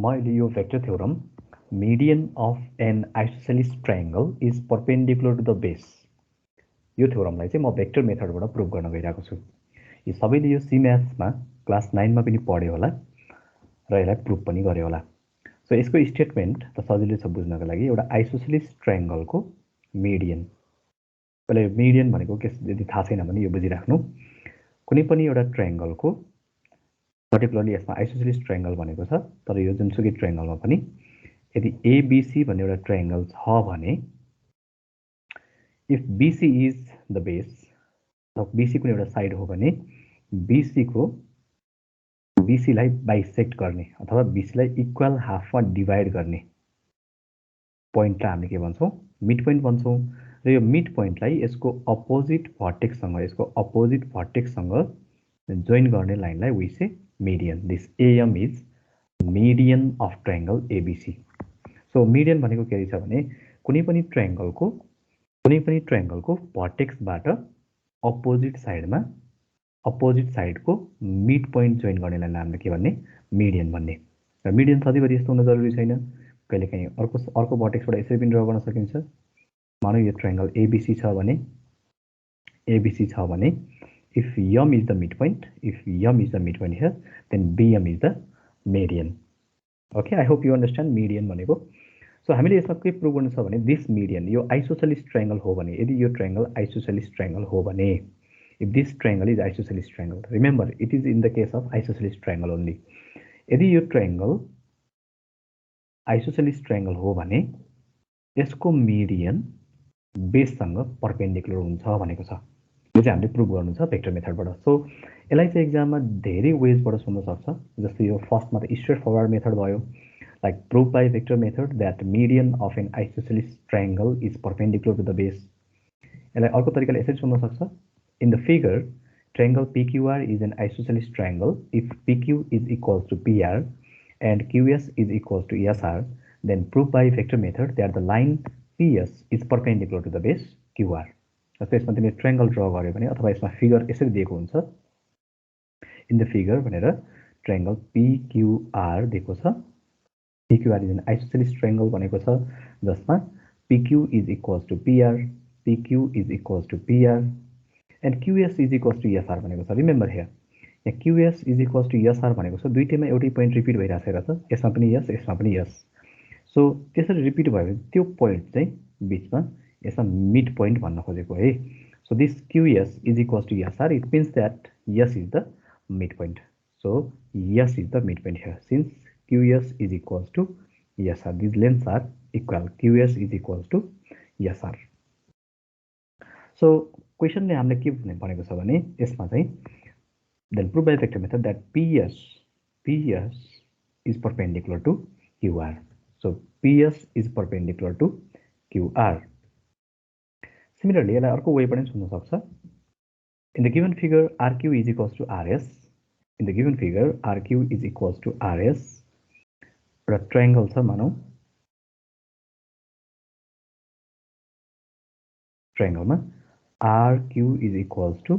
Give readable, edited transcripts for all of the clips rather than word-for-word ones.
मैले यो vector theorem median of an isosceles triangle is perpendicular to the base यो theoremलाई चाहिँ म vector मेथडबाट प्रुभ गर्न गइरहेको छु। यी सबैले यो सी म्याथ्समा क्लास 9 मा पनि पढ्यो होला र यसलाई प्रुभ पनि गर्यो होला। सो यसको स्टेटमेन्ट त सजिलै छ बुझ्नको लागि एउटा आइसोसेलिस ट्रायंगलको मिडियन। पहिले मिडियन भनेको के यदि थाहा छैन भने यो बुझिराख्नु। कुनै पनि एउटा ट्रायंगलको पर्टिकुलरली यसमा आइसोसेलिस ट्रायंगल भनेको छ तर यो जुनसुकै ट्रायंगलमा पनि यदि एबीसी भन्ने एउटा ट्रायंगल छ भने if BC is the base BC कुनै एउटा साइड हो भने बीसी को बीसी लाई बाइसेक्ट गर्ने अथवा बीसी लाई इक्वल हाफमा डिवाइड गर्ने पोइन्टलाई हामीले के भन्छौं मिड पोइन्ट भन्छौं र यो मिड पोइन्टलाई यसको अपोजिट भर्टेक्ससँग जोइन गर्ने लाइनलाई we say median. This AM is median of triangle ABC. So median भनेको के रहेछ भने कुनै पनि ट्रायंगलको भर्टेक्सबाट अपोजिट साइडको मिड पोइन्ट जोइन गर्ने लाइनलाई हामीले के भन्ने मिडियन भन्ने। र मिडियन सधैँभरि यस्तो हुन जरुरी छैन, कहिलेकाहीँ अर्को भर्टेक्सबाट यसरी पनि ड्रा गर्न सकिन्छ। मानौ यो ट्रायंगल ABC छ भने if M is the midpoint, here, then BM is the median. Okay, I hope you understand median भनेको। So हामीले यसमा के प्रुभ गर्नु छ भने this median यो आइसोसेलिस ट्रायंगल हो भने, यदि यो ट्रायंगल आइसोसेलिस ट्रायंगल हो भने, if this triangle is isosceles triangle, remember it is in the case of isosceles triangle only. यदि यो ट्रायंगल आइसोसेलिस ट्रायंगल हो भने यसको मिडियन बेससँग परपेन्डिकुलर हुन्छ भनेको छ। यो चाहिँ हामीले प्रुभ गर्नु छ भेक्टर मेथडबाट। सो यसलाई चाहिँ एक्जाममा धेरै वेजबाट सोध्न सक्छ। जस्तै यो फर्स्टमा त स्ट्रेट फरवर्ड मेथड भयो, like prove by vector method that median of an isosceles triangle is perpendicular to the base. यसलाई अर्को तरिकाले यसरी सोध्न सक्छ। In the figure triangle PQR is an isosceles triangle if PQ is equals to PR and QS is equals to SR, then prove by vector method that the line PS is perpendicular to the base QR. जस्तै यसमा तिमीले triangle draw गर्यो भने अथवा यसमा figure यसरी दिएको हुन्छ। इन द फिगर भनेर ट्रायंगल PQR दिएको छ। PQR is an isosceles triangle भनेको छ जसमा PQ is equals to PR, PQ is equals to PR and QS is equals to SR भनेको छ। रिमेम्बर हियर यहाँ QS is equals to SR भनेको छ। दुईटैमा एउटै पोइन्ट रिपिट भइराखेको छ, यसमा पनि यस यसमा पनि यस। सो त्यसरी रिपिट भयो भने त्यो पोइन्ट चाहिँ बीचमा यसमा मिड पोइन्ट भन्न खोजेको है। So this QS is equals to SR, it means that S is the mid point. So S is the mid point here since QS is equals to SR, these lengths are equal, QS is equals to SR. So क्वेशनले हामीले के भनेको छ भने यसमा चाहिँ then prove by vector method that PS is perpendicular to QR. So PS is perpendicular to QR. Similarly, यसलाई अर्को way पनि सोध्न सक्छ। In the given figure RQ is equals to RS. In the given figure RQ is equals to RS. र triangle छ मानौ ट्रायंगलमा RQ is equals to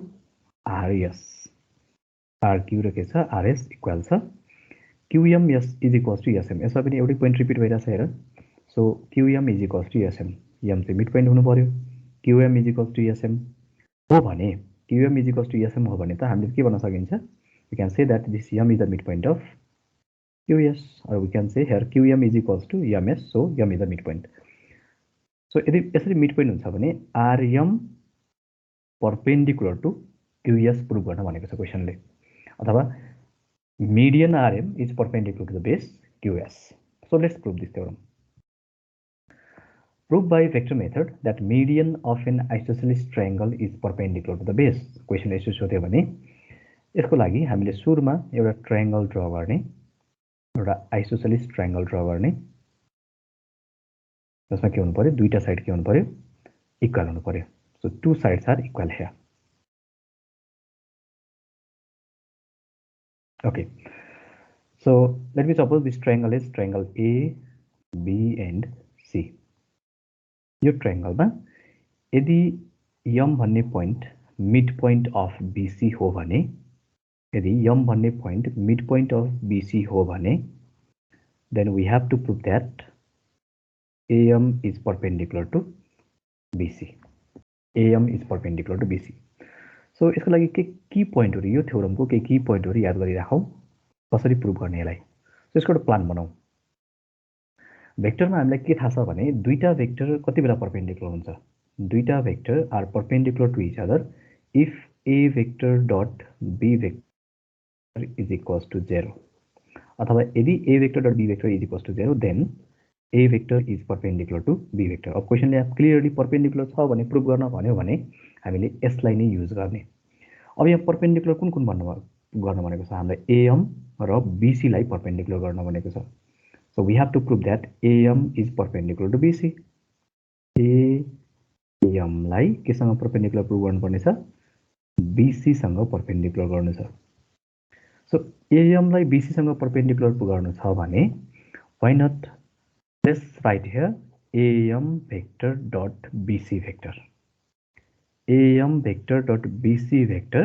RS. RQ र के छ RS इक्वल छ QM is equals to SM. यसमा पनि एउटै पोइन्ट रिपिट भइराछ हेर। So QM is equals to SM. M चाहिँ मिड पोइन्ट हुनु पर्यो। QM is equals to SM हो भने QM is equals to SM हो भने त हामीले के भन्न सकिन्छ? We can say that this M is the midpoint of QS, or we can say here QM is equals to MS, so M is the midpoint. So यदि यसरी मिडपोइन्ट हुन्छ भने RM perpendicular to QS prove गर्न भनेको छ क्वेशनले, अथवा median RM is perpendicular to the base QS. So let's prove this theorem. Prove by vector method that median of an isosceles triangle is perpendicular to the base. Question यसो सोध्यो भने यसको लागि हामीले सुरुमा एउटा ट्रायंगल ड्रा गर्ने, एउटा आइसोसेलिस ट्रायंगल ड्रा गर्ने जसमा के हुनु पर्यो, दुईटा साइड के हुनु पर्यो, इक्वल हुनु पर्यो। So two sides are equal here. Okay, so let me suppose this triangle is triangle A, B and C. यो ट्रायंगलमा यदि M भन्ने point mid point of BC हो भने, यदि M भन्ने point mid point of BC हो भने then we have to prove that AM is perpendicular to BC. AM is perpendicular to BC. So यसको लागि के की पोइन्टहरु यो थ्योरमको के की पोइन्टहरु याद गरिराखौं कसरी प्रुभ गर्ने यसलाई. सो यसको एउटा प्लान बनाऊ. भेक्टरमा हामीलाई के थाहा छ भने दुईटा भेक्टर कति बेला परपेन्डिकुलर हुन्छ. दुईटा vector are perpendicular to each other if A vector dot B vector is equals to 0. अथवा यदि A vector dot B vector is equals to 0 then A vector is perpendicular to B vector. अब क्वेशनले clearly perpendicular छ भने prove गर्न भन्यो भने हामीले यसलाई नै युज गर्ने. अब यहाँ परपेन्डिकुलर कुन कुन गर्न भनेको छ हामीलाई AM र BC लाई परपेन्डिकुलर गर्न भनेको छ. So we have to prove that AM is perpendicular to BC. AM लाई केसँग परपेन्डिकुलर प्रुभ गर्नुपर्ने छ BC सँग परपेन्डिकुलर गर्नु छ. सो AM लाई BC सँग परपेन्डिकुलर गर्नु छ भने why not let's write here AM vector dot BC vector. AM vector dot BC vector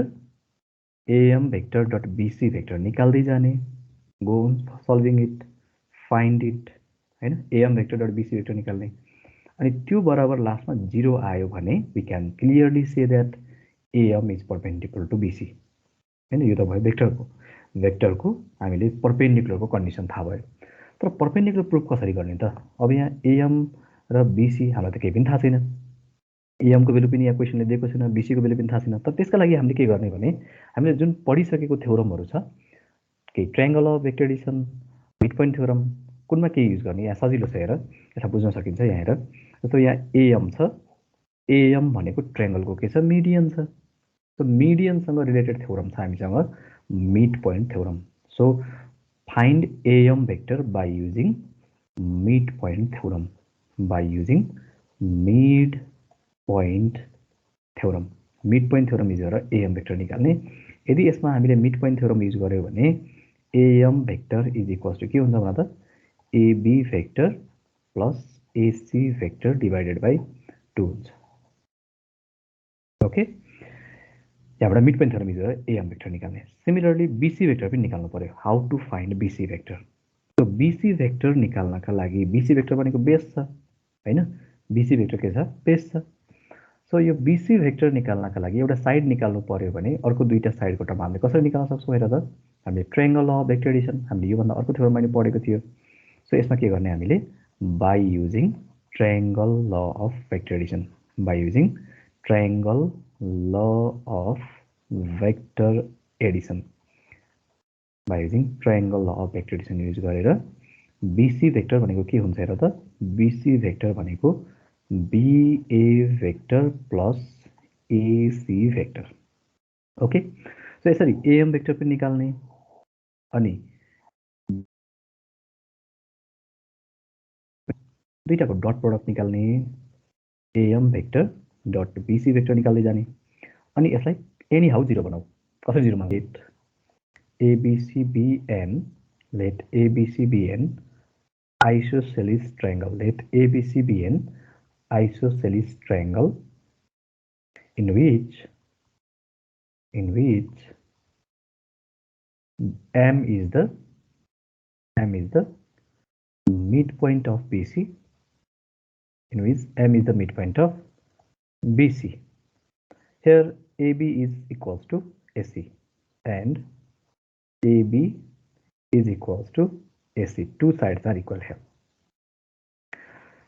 AM vector dot BC vector निकाल्दै जाने go on solving it find it हैन AM vector dot BC vector निकाल्ने अनि त्यो बराबर लास्टमा 0 आयो भने we can clearly say that AM is perpendicular to BC. हैन यो त भयो भेक्टरको हामीले परपेन्डिकुलरको कन्डिसन थाहा भयो. तर परपेन्डिकुलर प्रुफ कसरी गर्ने त? अब यहाँ AM र BC हामीलाई त केही पनि थाहा छैन. AM को भ्यालु पनि यहाँ क्वेशनले दिएको छैन, BC को भ्यालु पनि थाहा छैन. त त्यसका लागि हामीले के गर्ने भने हामीले जुन पढिसकेको थ्योरमहरु छ के triangle of vector addition, mid point theorem कुनमा के युज गर्ने यहाँ सजिलो छ हेर. यसलाई बुझ्न सकिन्छ यहाँ हेर. जस्तो यहाँ AM छ. AM भनेको ट्रायंगलको के छ मिडियन छ. So median सँग रिलेटेड थ्योरम छ हामीसँग mid point theorem. So find AM vector by using mid point theorem. By using mid point theorem. Mid point theorem use गरेर AM vector निकाल्ने. यदि यसमा हामीले mid point theorem युज गर्यो भने AM vector is equals to के हुन्छ भने त AB vector plus AC vector divided by 2 हुन्छ. ओके यहाँबाट मिड पोइन्ट थ्योरम युज गरेर AM भेक्टर निकाल्ने. सिमिलरली BC भेक्टर पनि निकाल्नु पर्यो. How to find BC vector. So BC vector निकाल्नका लागि BC भेक्टर भनेको बेस छ हैन. BC भेक्टर के छ बेस छ. सो यो BC भेक्टर निकाल्नका लागि एउटा साइड निकाल्नु पर्यो भने अर्को दुईटा साइडको टर्म हामीले कसरी निकाल्न सक्छौं हेर त. हामीले ट्रायंगल अफ भेक्टर एडिसन हामीले यो भन्दा अर्को थ्योरममा नि पढेको थियो. सो यसमा के गर्ने हामीले by using triangle law of vector addition. By using triangle law of vector addition. By using triangle law of vector addition use गरेर BC vector भनेको के हुन्छ हेर त. BC vector भनेको BA vector plus AC vector. Okay so यसरी AM vector पनि निकाल्ने अनि दुईटाको डट प्रोडक्ट निकाल्ने. AM vector dot BC vector निकाल्दै जाने अनि यसलाई एनी हाउ 0 बनाऊ. कसरी 0 बनाऊ? Let ABCBN let ABCBN isosceles triangle. Let ABCBN isosceles triangle in which M is the midpoint of BC. In which M is the midpoint of BC. Here AB is equals to AC and AB is equals to AC. Two sides are equal here.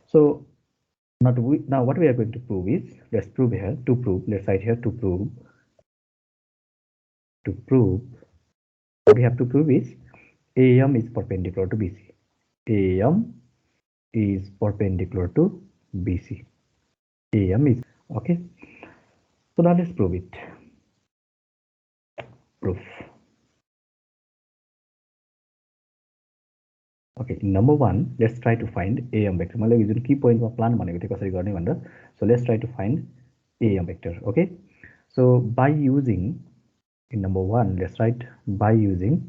So now what we are going to prove is, let's prove here to prove, let's write here to prove what we have to prove is AM is perpendicular to BC. AM is perpendicular to BC. AM is okay. So now let's prove it. Proof. Okay, number one, let's try to find AM vector. मैले जुन की पोइन्टमा plan भनेको थिए कसरी गर्ने भनेर. So let's try to find AM vector. Okay. So by using in number one, let's write by using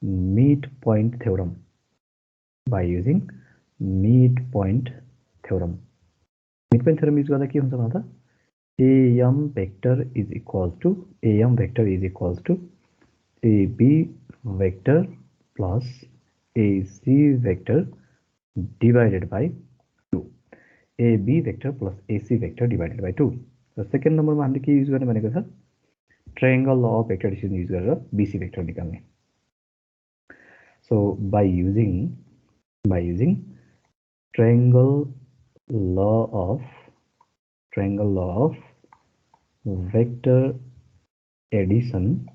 midpoint theorem. By using midpoint theorem. Midpoint theorem use गर्दा के हुन्छ भन्दा AM vector is equals to AB vector plus AC vector divided by 2. AB vector plus AC vector divided by 2. So second number मा हामीले के use गर्ने भनेको छ triangle law of vector addition use गरेर BC vector निकाल्ने. So by using triangle law of vector addition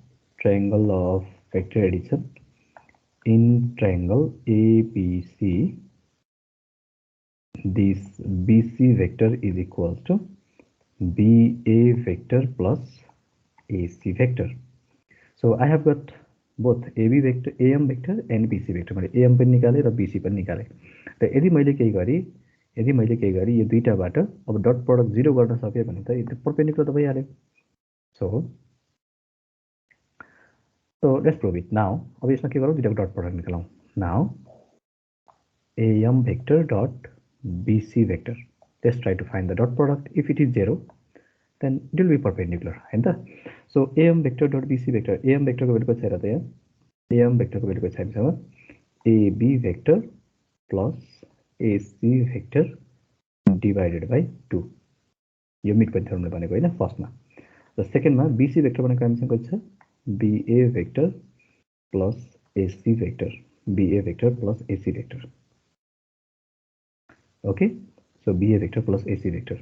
in triangle ABC, this BC vector is equals to BA vector plus AC vector. So I have got both AB vector, AM vector and BC vector. मैले AM पनि निकाले र BC पनि निकाले. र यदि मैले केही गरी यो दुईटाबाट अब डट प्रोडक्ट 0 गर्न सके भने त यो परपेन्डिकुलर त भइहाल्यो. So let's prove it now. अब यसमा के गरौँ दुईटाको डट प्रोडक्ट निकालौँ. Now AM vector dot BC vector. Let's try to find the dot product. If it is 0, then it will be perpendicular. हैन त? So AM vector dot BC vector. AM vector को value कति छ र त यहाँ? AM vector को value कति छ हामीसँग? AB vector plus AC vector divided by 2. यो मिड पोइन्ट थ्योरमले भनेको हैन फर्स्टमा. र सेकेन्डमा BC vector भनेको हामीसँग कति छ? BA vector plus AC vector. BA vector plus AC vector. Okay? So BA vector plus AC vector.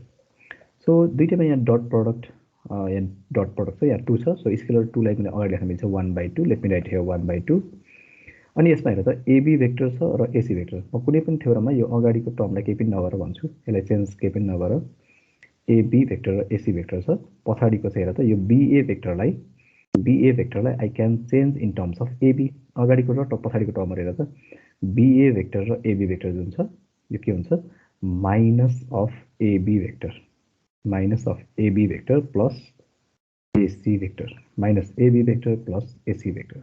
So दुईटैमा यहाँ डट प्रोडक्ट छ यहाँ 2 छ. सो स्केलर 2 लाई मैले अगाडि लेख्न मिल्छ 1/2. Let me right here 1/2. अनि यसमा हेर त AB भेक्टर छ र AC भेक्टर. म कुनै पनि थ्योरममा यो अगाडिको टर्मलाई केही पनि नगरेर भन्छु. यसलाई चेन्ज केही पनि नगरेर AB भेक्टर र AC भेक्टर छ. पछाडीको चाहिँ हेर त यो BA भेक्टरलाई I can change in terms of AB. अगाडिको र पछाडीको टर्महरु हेर त BA भेक्टर र AB भेक्टर जुन छ यो के हुन्छ minus of AB vector plus AC vector minus AB vector plus AC vector.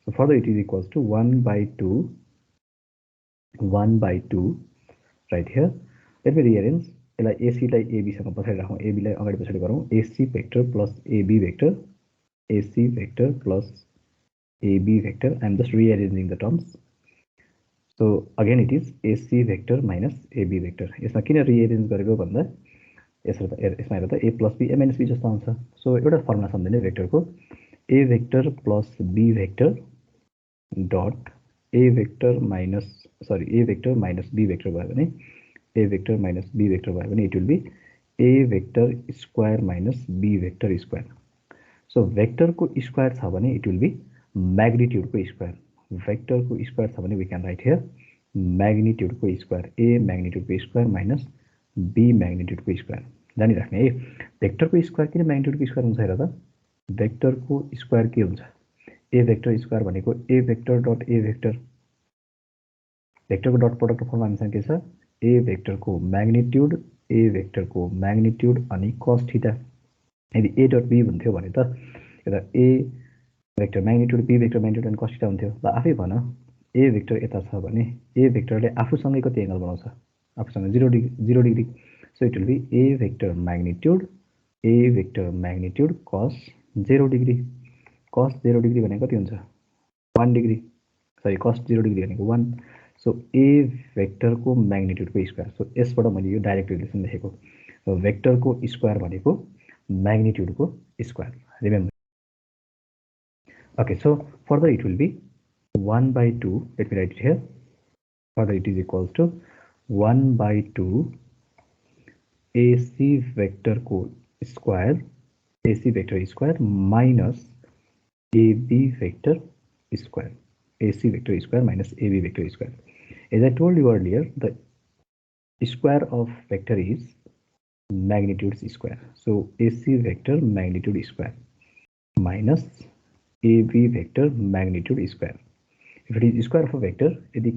So further it is equals to 1/2 right here. Let me rearrange. यसलाई AC लाई AB सँग पछाडी राखौं. AB लाई अगाडि पछाडी गरौं. AC vector plus AB vector plus AB vector. I am just rearranging the terms. So again it is AC vector minus AB vector. यसमा किन रिअरेन्ज गरेको भन्दा यसमा हेर्दा A plus B A minus B जस्तो आउँछ. सो एउटा formula सम्झिने भेक्टरको A vector plus B vector dot A vector minus B vector भयो भने it will be A vector square minus B vector square. So vector को square छ भने it will be magnitude को square. Vector को square छ भने we can write here magnitude को square. A magnitude को square minus B magnitude को स्क्वायर. जानिराख्ने है भेक्टर को स्क्वायर किन म्याग्निट्युड को स्क्वायर हुन्छ हेर त भेक्टर को स्क्वायर के हुन्छ A भेक्टर स्क्वायर भनेको A vector dot A vector भेक्टरको डट प्रोडक्ट फर्म हामीसँग के छ A भेक्टर को म्याग्निट्युड अनि cos थीटा. यदि A डट B हुन्थ्यो भने त यता A vector magnitude B vector magnitude अनि cos थीटा हुन्थ्यो. ल आफै भन A भेक्टर यता छ भने A भेक्टरले आफूसँगै कति एंगल बनाउँछ आफूसँग 0 degree. So it will be A vector magnitude cos 0 degree. Cos 0 degree भनेको कति हुन्छ 1 degree. सरी cos 0 degree भनेको 1. So A vector को magnitude को स्क्वायर. So यसबाट मैले यो डाइरेक्ट रिलेसन लेखेको. So vector को स्क्वायर भनेको magnitude को square. Remember. Okay, so further it will be 1/2. Let me write it here. Further it is equals to 1/2 AC vector को square minus AB vector square. AC vector square minus AB vector square. As I told you earlier, the square of vector is magnitude square. So AC vector magnitude square minus AB vector magnitude square. If it is square of a vector, यदि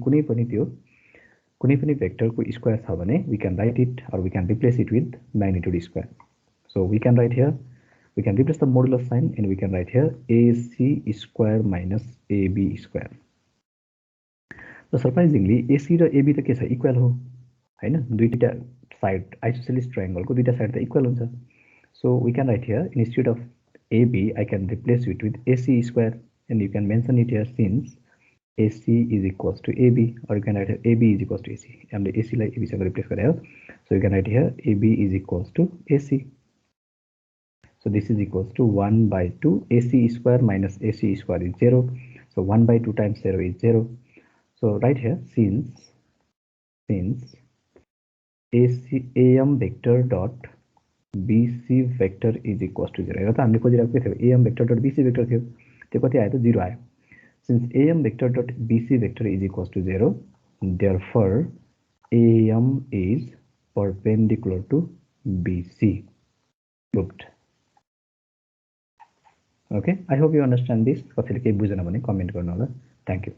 कुनै पनि vector को square छ भने we can write it or we can replace it with magnitude square. So we can write here, we can replace the modulus sign and we can write here AC square minus AB square. So surprisingly AC र AB त के छ equal हो हैन दुईटा side isosceles triangle को दुईटा side त इक्वल हुन्छ. So we can write here instead of AB I can replace it with AC square and you can mention it here since AC is equals to AB, or you can write here AB is equals to AC. हामीले AC लाई AB सँग replace गरे हो. So you can write here AB is equals to AC. So this is equals to 1 by 2 AC square minus AC square is 0. So 1 by 2 times 0 is 0. So right here, since AC AM vector dot BC vector is equals to 0. यो त हामीले खोजिरहेको के थियो, AM vector dot BC vector थियो, त्यो कति आयो त 0 आयो. Since AM vector dot BC vector is equals to 0, therefore AM is perpendicular to BC. Proved. Okay, I hope you understand this. कसैले केही बुझेन भने कमेन्ट गर्नु होला. Thank you.